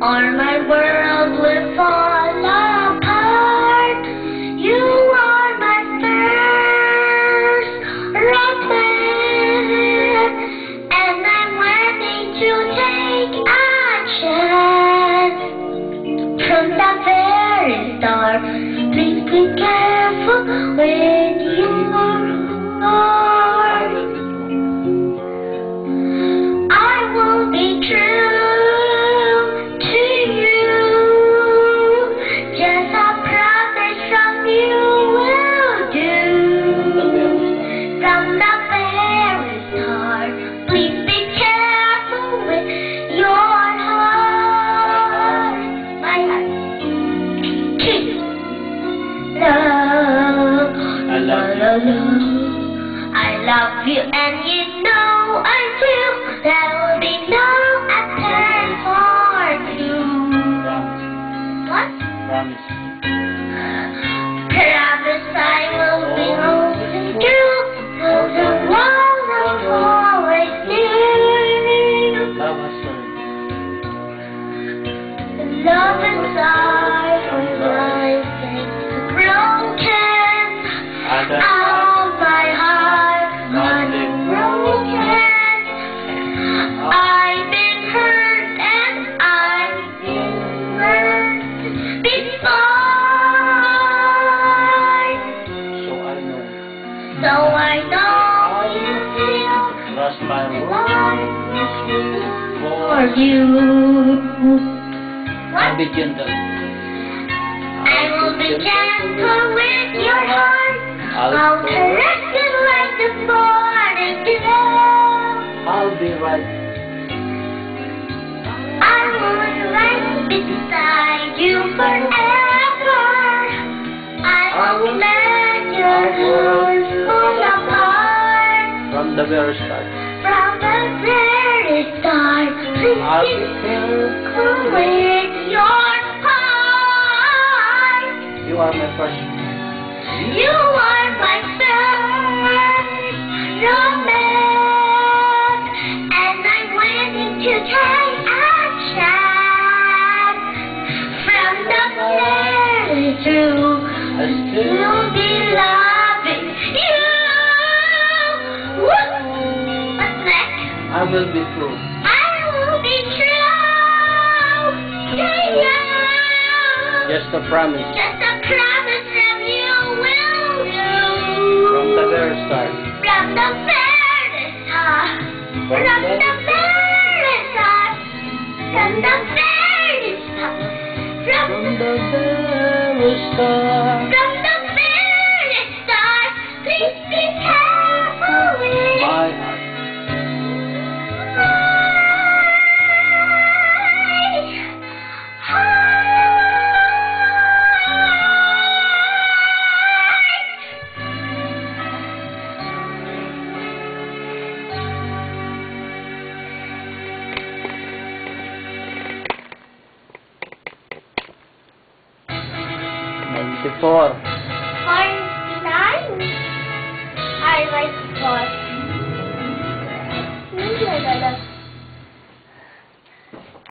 or my world will fall apart. You are my first romance, and I'm ready to take action. From the very start, please be careful with your heart. I will be true to you, just a promise from you will do. From the very start, please be careful with your heart. My heart. Love, I love you, and you know I do. There will be no after for you. What? Promise. Promise I will be holding you for the world I've always knew. Love has learned. Love inside from life is broken. All my heart running broken. I've been hurt and I've been hurt before. So I know you feel Lost my life for you. I'll be gentle. I will be gentle with your heart. I'll caress you like the morning dew. I'll be right. I will be right beside you forever. I won't let your heart fall apart. From the very start. From the very start, please I'll be be careful with your heart. You are my first. You are my first romance, and I'm willing to take action. From the very through, I still we'll be loving you. What's next? I will be true. I will be true to you. Just a promise. Just a promise from you will do. From the very start. From the very start. From the very start. From the very start. From the very start. From the very start. Please be careful with My heart. Before. 49. I like what?